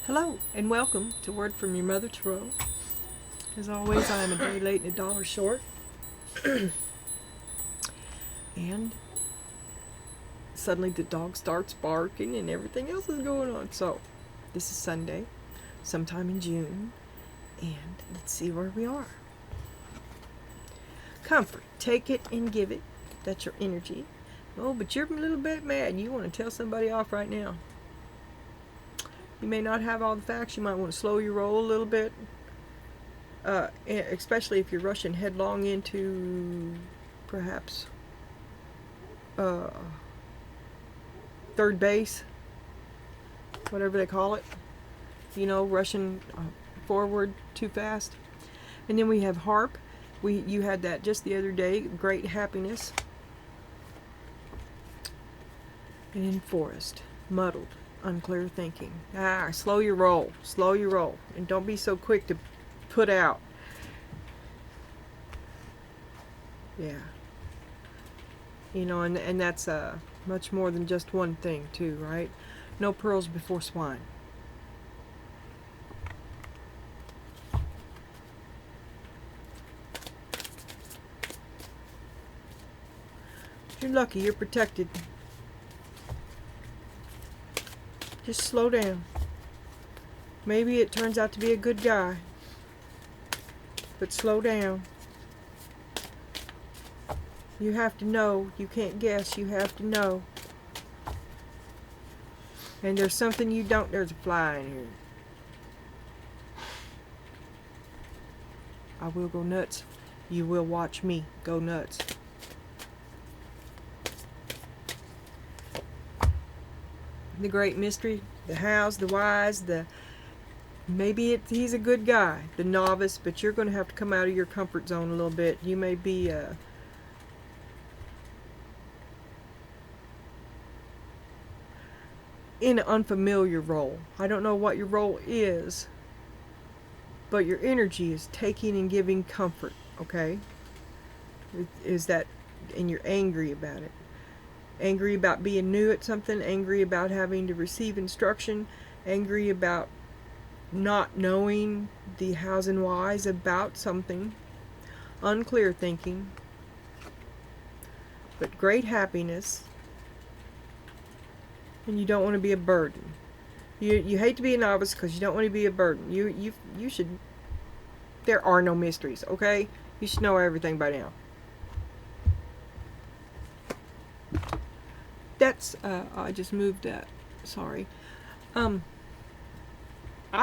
Hello and welcome to Word from Your Mother Tarot. As always, I am a day late and $1 short. And suddenly the dog starts barking and everything else is going on. So, this is Sunday, sometime in June, and let's see where we are. Comfort. Take it and give it. That's your energy. Oh, but you're a little bit mad. You want to tell somebody off right now. You may not have all the facts. You might want to slow your roll a little bit. Especially if you're rushing headlong into perhaps third base, whatever they call it. You know, rushing forward too fast. And then we have harp. You had that just the other day. Great happiness. And in forest, muddled, unclear thinking. Slow your roll. Slow your roll. And don't be so quick to put out. Yeah. You know, and that's much more than just one thing too, right? No pearls before swine. You're lucky. You're protected. Just slow down. Maybe it turns out to be a good guy. But slow down. You have to know. You can't guess. You have to know. And there's something you don't. There's a fly in here. I will go nuts. You will watch me go nuts. The great mystery, the hows, the whys, maybe he's a good guy, the novice, but you're going to have to come out of your comfort zone a little bit. You may be in an unfamiliar role. I don't know what your role is, but your energy is taking and giving comfort, okay? Is that, and you're angry about it. Angry about being new at something, angry about having to receive instruction, angry about not knowing the hows and whys about something, unclear thinking, but great happiness, and you don't want to be a burden. You hate to be a novice because you don't want to be a burden. You should. There are no mysteries, okay? You should know everything by now. That's I just moved that. Sorry. I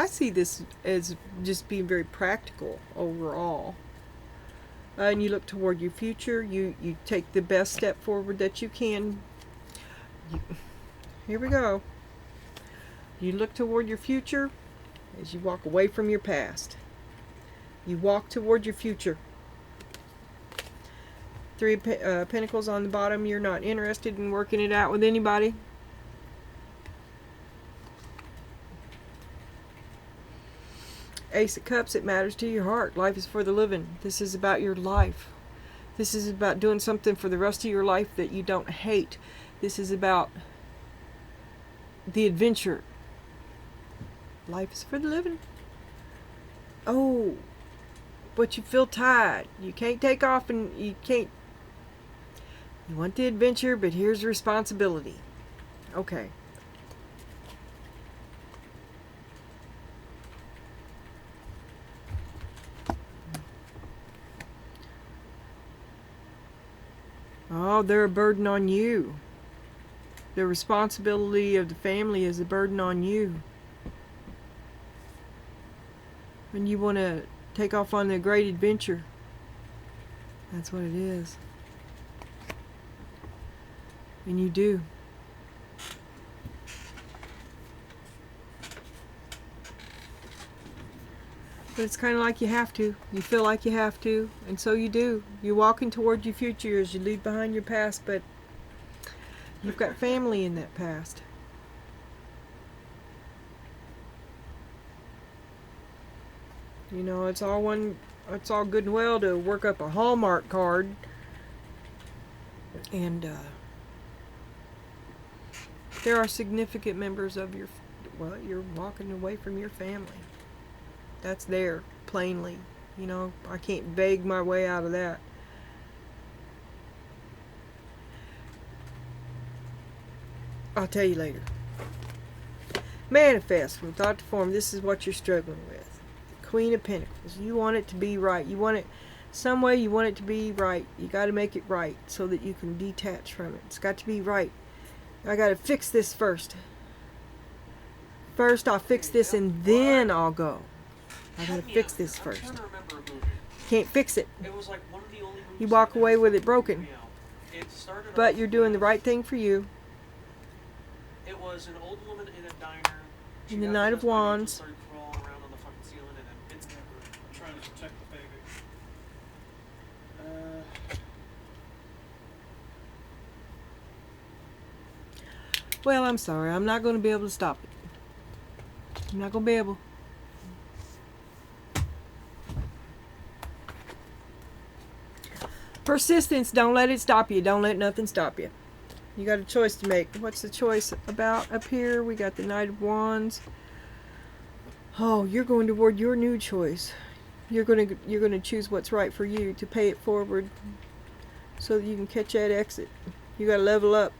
see this as just being very practical overall. And you look toward your future. You take the best step forward that you can. Here we go. You look toward your future as you walk away from your past. You walk toward your future. Three Pentacles on the bottom. You're not interested in working it out with anybody. Ace of Cups. It matters to your heart. Life is for the living. This is about your life. This is about doing something for the rest of your life that you don't hate. This is about the adventure. Life is for the living. Oh, but you feel tired. You can't take off and you can't. You want the adventure, but here's the responsibility. Okay. Oh, they're a burden on you. The responsibility of the family is a burden on you. And you want to take off on a great adventure. That's what it is. And you do. But it's kind of like you have to. You feel like you have to, and so you do. You're walking toward your future as you leave behind your past, but you've got family in that past. You know, it's all good and well to work up a Hallmark card and there are significant members of your Well, you're walking away from your family. That's there, plainly. You know, I can't vague my way out of that. I'll tell you later. Manifest from thought to form. This is what you're struggling with. Queen of Pentacles. You want it to be right. You want it some way. You want it to be right. You got to make it right so that you can detach from it. It's got to be right. I got to fix this first. First, I'll fix this and then I'll go. I got to fix this first. Can't fix it. You walk away with it broken. But you're doing the right thing for you. It was an old woman in a diner. In the Knight of Wands. Started crawling around on the fucking ceiling, and then it's never trying to protect the baby. Well, I'm sorry. I'm not going to be able to stop it. I'm not going to be able. Persistence. Don't let it stop you. Don't let nothing stop you. You got a choice to make. What's the choice about up here? We got the Knight of Wands. Oh, you're going toward your new choice. You're gonna choose what's right for you, to pay it forward so that you can catch that exit. You got to level up.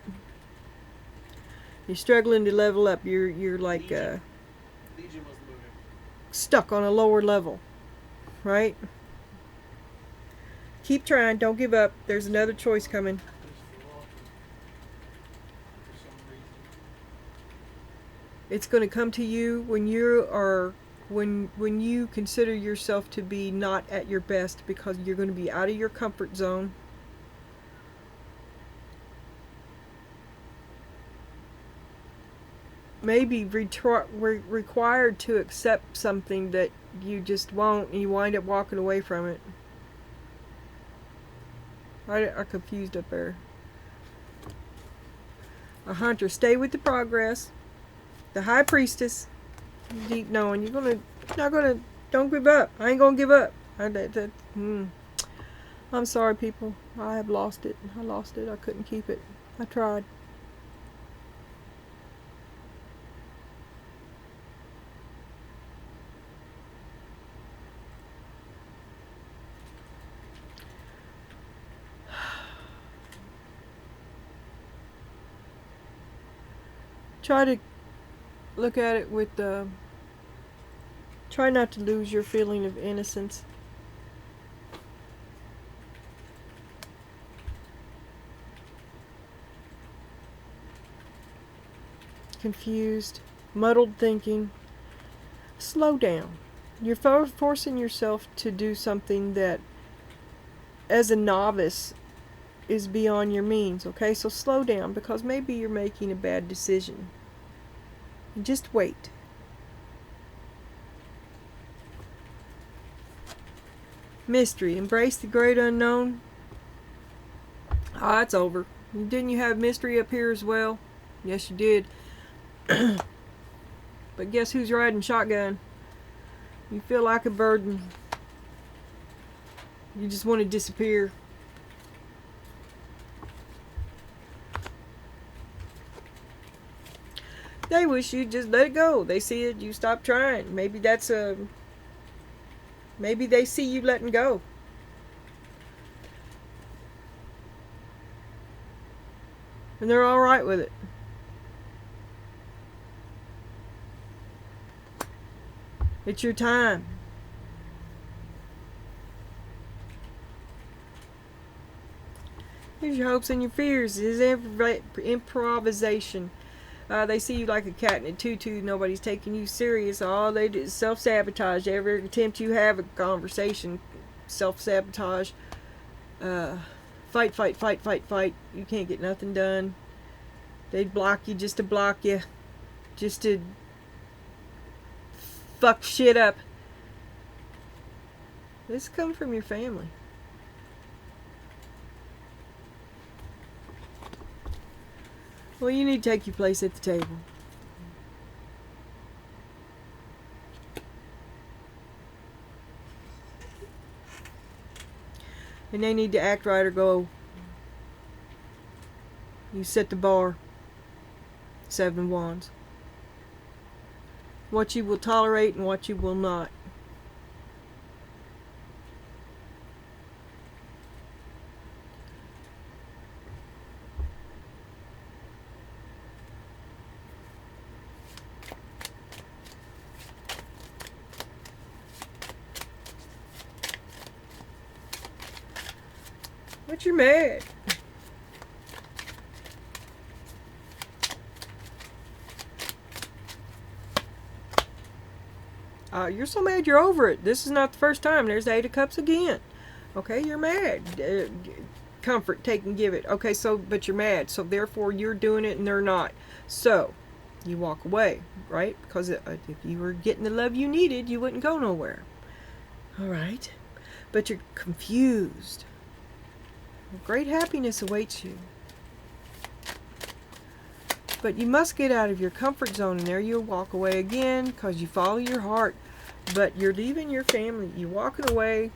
You're struggling to level up. You're like Legion was the movie. Stuck on a lower level, right? Keep trying. Don't give up. There's another choice coming. It's going to come to you when when you consider yourself to be not at your best, because you're going to be out of your comfort zone. Maybe required to accept something that you just won't, and you wind up walking away from it. I confused up there. A hunter, stay with the progress. The High Priestess, deep knowing, don't give up. I ain't gonna give up. I'm sorry, people. I have lost it. I lost it. I couldn't keep it. I tried. Try to look at it with try not to lose your feeling of innocence. Confused, muddled thinking. Slow down. You're forcing yourself to do something that, as a novice, is beyond your means, okay? So slow down, because maybe you're making a bad decision. Just wait. Mystery. Embrace the great unknown. Ah, it's over. Didn't you have mystery up here as well? Yes, you did. But guess who's riding shotgun? You feel like a burden. You just want to disappear. They wish you'd just let it go. They see it, you stop trying. Maybe that's maybe they see you letting go. And they're all right with it. It's your time. Here's your hopes and your fears. This is improvisation. They see you like a cat in a tutu. Nobody's taking you serious. All they do is self-sabotage. Every attempt you have a conversation, self-sabotage. Fight, fight, fight, fight, fight. You can't get nothing done. They'd block you just to block you. Just to fuck shit up. This comes from your family. Well, you need to take your place at the table. And they need to act right or go. You set the bar. 7 of Wands. what you will tolerate and what you will not. But you're mad. You're so mad you're over it. This is not the first time. There's the Eight of Cups again. Okay, you're mad. Comfort, take and give it. Okay, so, but you're mad. So therefore you're doing it and they're not. So, you walk away, right? Because if you were getting the love you needed, you wouldn't go nowhere. Alright? But you're confused. Great happiness awaits you. But you must get out of your comfort zone, and there you'll walk away again because you follow your heart. But you're leaving your family. You're walking away.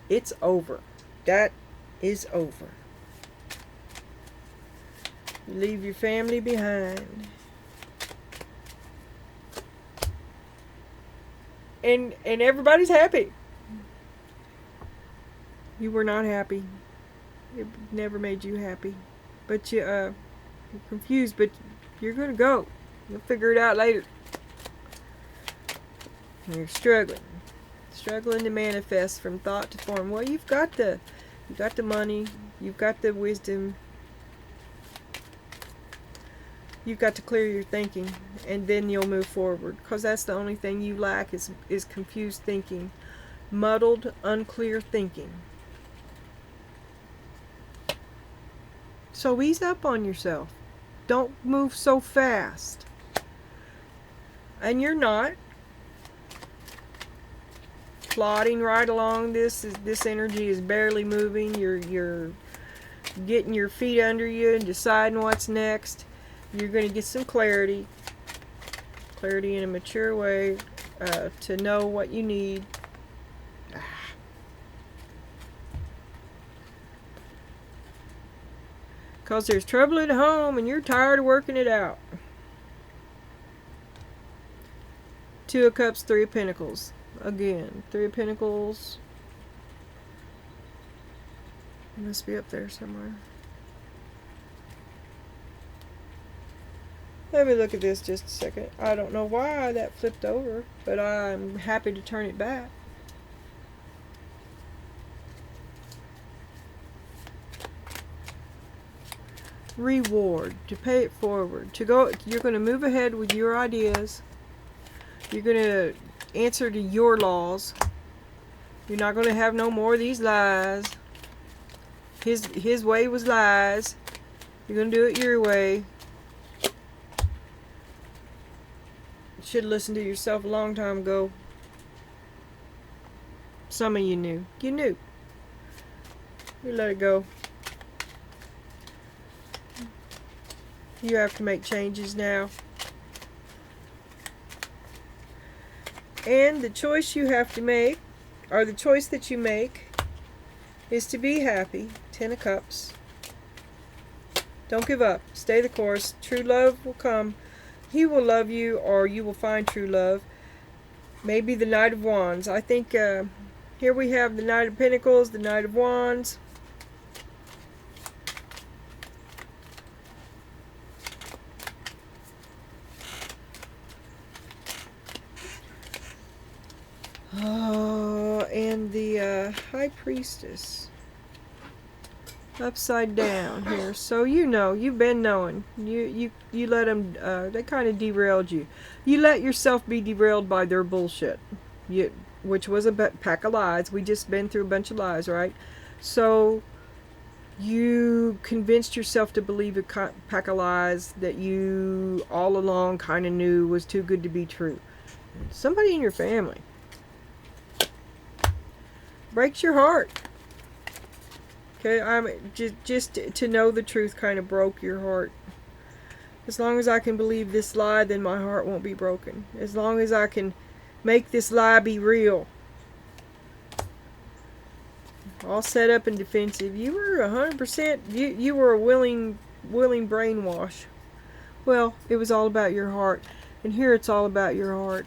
It's over. That is over. You leave your family behind. And everybody's happy. You were not happy. It never made you happy. But you're confused, but you're going to go. You'll figure it out later. You're struggling to manifest from thought to form. Well, you've got the money, you've got the wisdom, you've got to clear your thinking, and then you'll move forward. Because that's the only thing you lack is confused thinking, muddled, unclear thinking. So ease up on yourself. Don't move so fast. And you're not. Plodding right along. This energy is barely moving. You're getting your feet under you and deciding what's next. You're going to get some clarity. Clarity in a mature way to know what you need. Because there's trouble at home and you're tired of working it out. Two of Cups, Three of Pentacles. Again, Three of Pentacles. It must be up there somewhere. Let me look at this just a second. I don't know why that flipped over, but I'm happy to turn it back. Reward, to pay it forward, to go. You're going to move ahead with your ideas. You're going to answer to your laws. You're not going to have no more of these lies. His way was lies. You're going to do it your way. You should have listened to yourself a long time ago. Some of you knew. You knew. You let it go. You have to make changes now. And the choice you have to make, or the choice that you make, is to be happy. Ten of Cups. Don't give up. Stay the course. True love will come. He will love you, or you will find true love. Maybe the Knight of Wands. I think here we have the Knight of Pentacles, the Knight of Wands. Oh, and the High Priestess upside down here. So you know, you've been knowing. You let them. They kind of derailed you. You let yourself be derailed by their bullshit. Which was a pack of lies. We just been through a bunch of lies, right? So you convinced yourself to believe a pack of lies that you all along kind of knew was too good to be true. Somebody in your family breaks your heart. Okay, just to know the truth kind of broke your heart. As long as I can believe this lie, then my heart won't be broken. As long as I can make this lie be real. All set up and defensive. You were 100%. You were a willing brainwash. Well, it was all about your heart. And here it's all about your heart.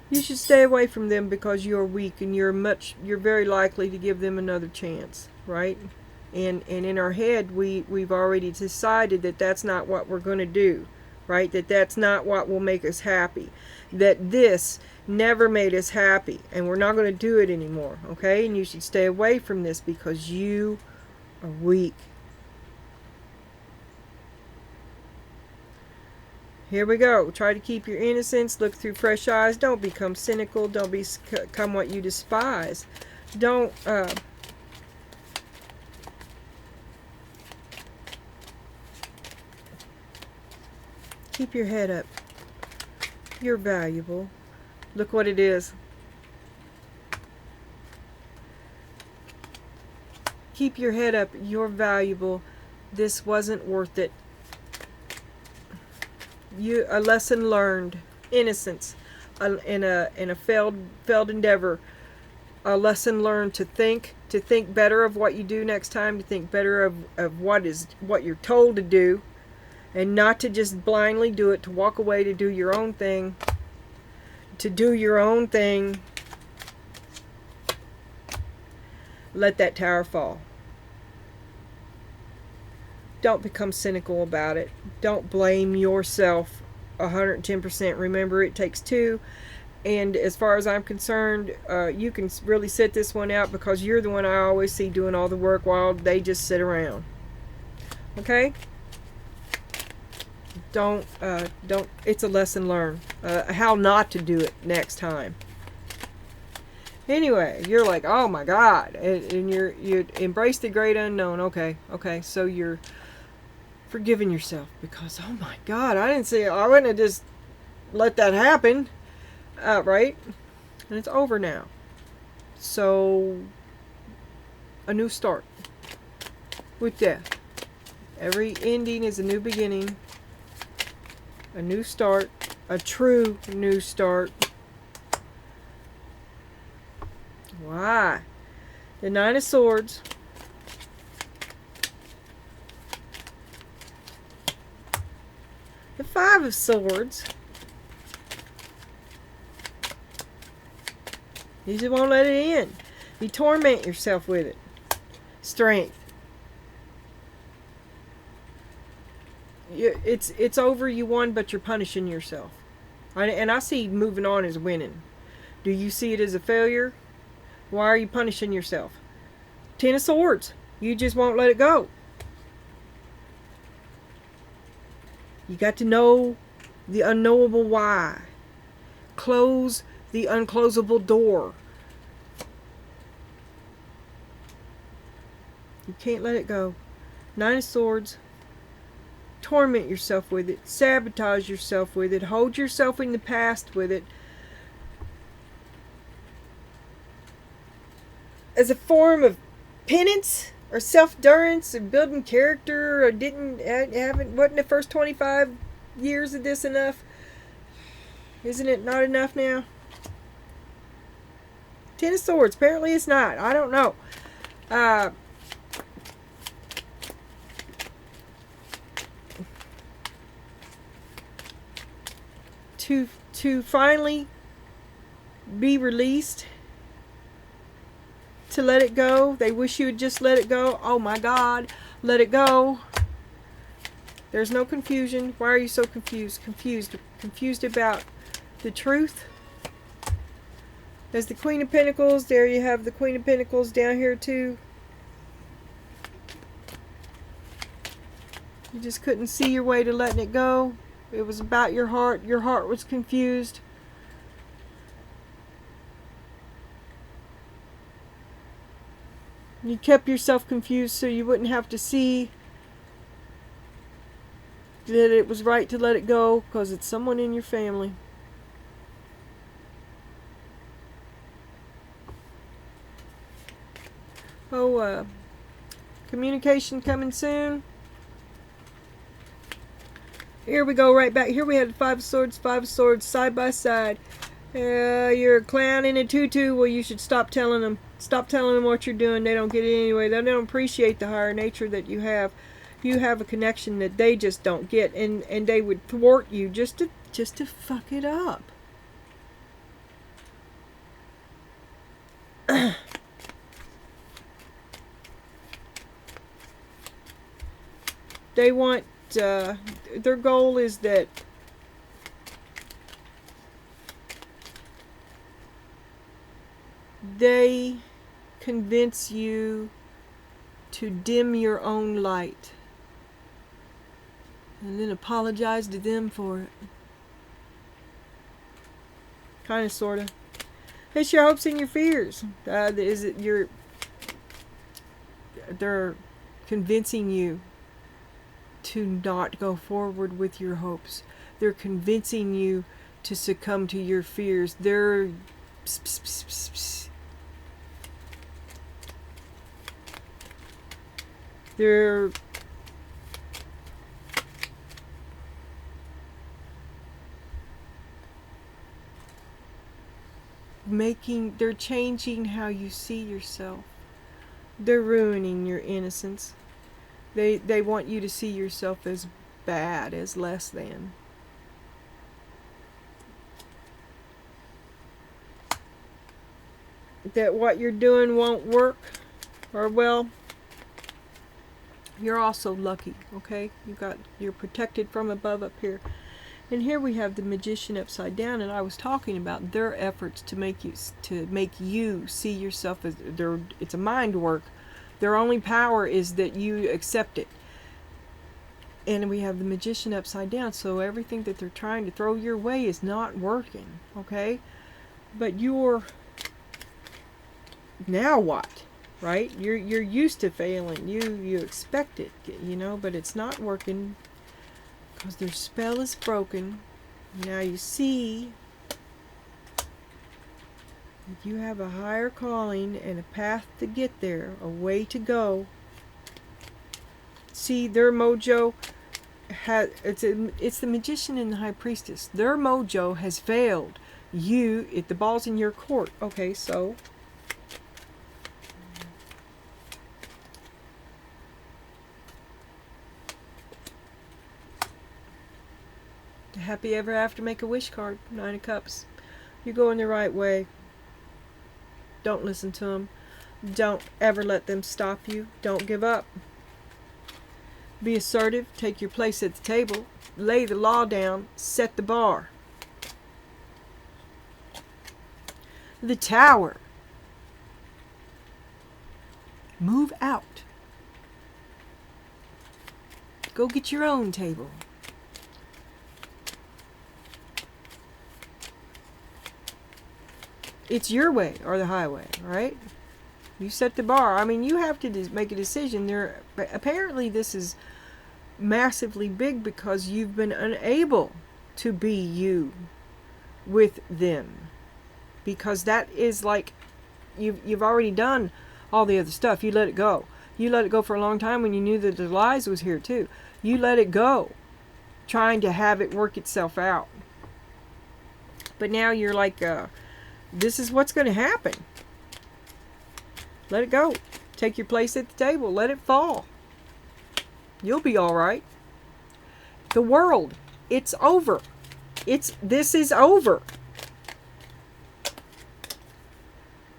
You should stay away from them because you're weak and you're very likely to give them another chance, right? And in our head we've already decided that that's not what we're going to do, right? That's not what will make us happy. That this never made us happy and we're not going to do it anymore, okay? And you should stay away from this because you are weak. Here we go. Try to keep your innocence. Look through fresh eyes. Don't become cynical. Don't become what you despise. Don't keep your head up. You're valuable. Look what it is. Keep your head up. You're valuable. This wasn't worth it. A lesson learned, innocence, in a failed endeavor, a lesson learned to think better of what you do next time, to think better of what you're told to do, and not to just blindly do it, to walk away, to do your own thing, Let that tower fall. Don't become cynical about it. Don't blame yourself 110%. Remember, it takes two. And as far as I'm concerned, you can really sit this one out because you're the one I always see doing all the work while they just sit around. Okay? Don't, it's a lesson learned. How not to do it next time. Anyway, you're like, oh my God. And you embrace the great unknown. Okay, so you're forgiving yourself because, oh my God, I wouldn't have just let that happen, right? And it's over now. So, a new start with death. Every ending is a new beginning, a new start, a true new start. Why? The Nine of Swords. The Five of Swords. You just won't let it in. You torment yourself with it. Strength. It's over. You won, but you're punishing yourself. And I see moving on as winning. Do you see it as a failure? Why are you punishing yourself? Ten of Swords. You just won't let it go. You got to know the unknowable why. Close the unclosable door. You can't let it go. Nine of Swords. Torment yourself with it. Sabotage yourself with it. Hold yourself in the past with it. As a form of penance or self-durance or building character, or wasn't the first 25 years of this enough? Isn't it not enough now? Ten of Swords. Apparently it's not. I don't know. To finally be released, to let it go. They wish you would just let it go. Oh my God, let it go. There's no confusion. Why are you so confused? Confused about the truth? There's the Queen of Pentacles. There you have the Queen of Pentacles down here too. You just couldn't see your way to letting it go. It was about your heart. Your heart was confused. You kept yourself confused so you wouldn't have to see that it was right to let it go because it's someone in your family. Oh, communication coming soon. Here we go right back. Here we had Five of Swords side by side. You're a clown in a tutu. Well, you should stop telling them. Stop telling them what you're doing. They don't get it anyway. They don't appreciate the higher nature that you have. You have a connection that they just don't get, and they would thwart you just to fuck it up. They want, their goal is that they convince you to dim your own light and then apologize to them for it. Kind of, sort of. It's your hopes and your fears. Is it your? They're convincing you to not go forward with your hopes. They're convincing you to succumb to your fears. They're they're changing how you see yourself. They're ruining your innocence. They want you to see yourself as bad, as less than. That what you're doing won't work, or well, you're also lucky, okay? You're protected from above up here. And here we have the Magician upside down, and I was talking about their efforts to make you see yourself as it's a mind work. Their only power is that you accept it. And we have the Magician upside down, so everything that they're trying to throw your way is not working, okay? But now what? Right? You're used to failing. You expect it, but it's not working because their spell is broken. Now you see that you have a higher calling and a path to get there, a way to go. See, their mojo it's the Magician and the High Priestess. Their mojo has failed. The ball's in your court. Okay, so the Happy Ever After Make-A-Wish card, 9 of Cups. You're going the right way. Don't listen to them. Don't ever let them stop you. Don't give up. Be assertive. Take your place at the table. Lay the law down. Set the bar. The Tower. Move out. Go get your own table. It's your way or the highway, right? You set the bar. I mean, you have to make a decision. Apparently, this is massively big because you've been unable to be you with them. Because that is like, you've already done all the other stuff. You let it go. You let it go for a long time when you knew that the lies was here too. You let it go, trying to have it work itself out. But now you're like, this is what's going to happen. Let it go. Take your place at the table. Let it fall. You'll be all right. The world, it's over. This is over.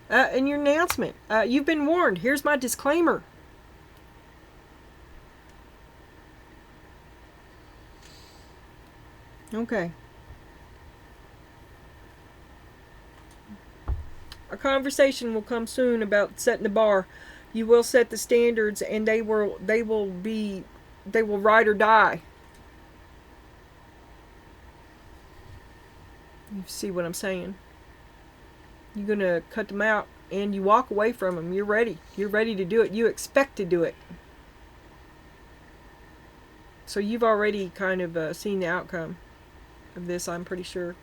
And your announcement. You've been warned. Here's my disclaimer. Okay. A conversation will come soon about setting the bar. You will set the standards, and they will ride or die. You see what I'm saying? You're gonna cut them out, and you walk away from them. You're ready. You're ready to do it. You expect to do it. So you've already kind of seen the outcome of this, I'm pretty sure.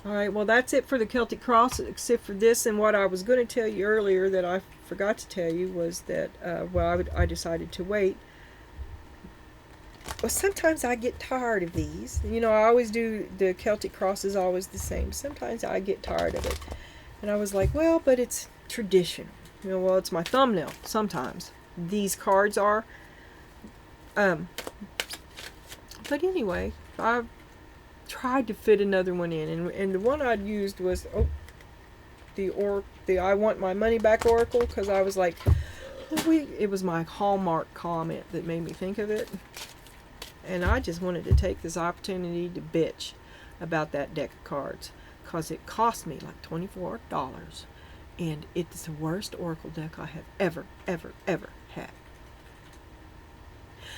Alright, well that's it for the Celtic Cross, except for this. And what I was going to tell you earlier that I forgot to tell you was that, I decided to wait. well, sometimes I get tired of these. You know, I always do, the Celtic cross is always the same. Sometimes I get tired of it. And I was like, well, but it's traditional. You know, well, it's my thumbnail sometimes. These cards are. But anyway, I tried to fit another one in. And the one I'd used was, the I Want My Money Back Oracle, because I was like, it was my Hallmark comment that made me think of it. And I just wanted to take this opportunity to bitch about that deck of cards, because it cost me like $24. And it's the worst Oracle deck I have ever had.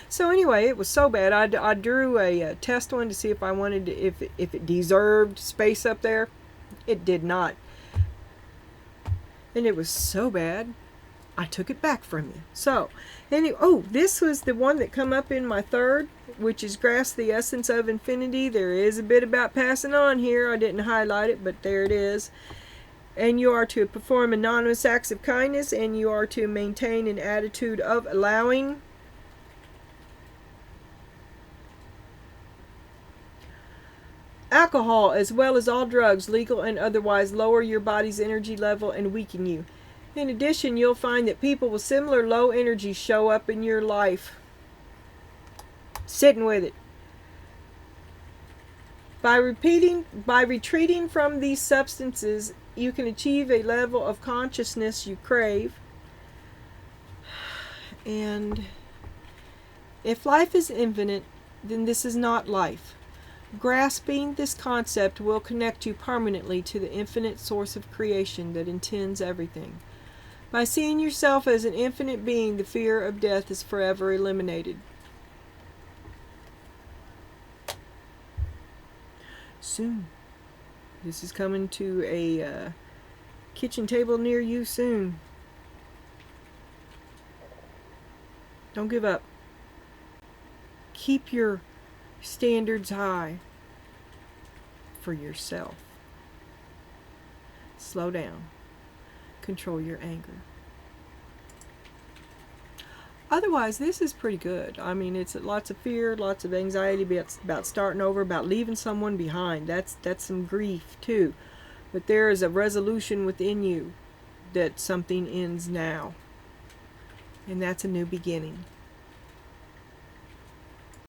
So anyway, it was so bad. I drew a test one to see if I wanted to, if it deserved space up there. It did not. And it was so bad, I took it back from you. So, anyway, this was the one that come up in my third, which is Grasp the Essence of Infinity. There is a bit about passing on here. I didn't highlight it, but there it is. And you are to perform anonymous acts of kindness, and you are to maintain an attitude of allowing. Alcohol, as well as all drugs, legal and otherwise, lower your body's energy level and weaken you. In addition, you'll find that people with similar low energy show up in your life. Sitting with it. By retreating from these substances, you can achieve a level of consciousness you crave. And if life is infinite, then this is not life. Grasping this concept will connect you permanently to the infinite source of creation that intends everything. By seeing yourself as an infinite being, the fear of death is forever eliminated. Soon. This is coming to a kitchen table near you soon. Don't give up. Keep your standards high for yourself. Slow down. Control your anger. Otherwise, this is pretty good. I mean, it's lots of fear, lots of anxiety about starting over, about leaving someone behind. That's some grief too. But there is a resolution within you that something ends now. And that's a new beginning.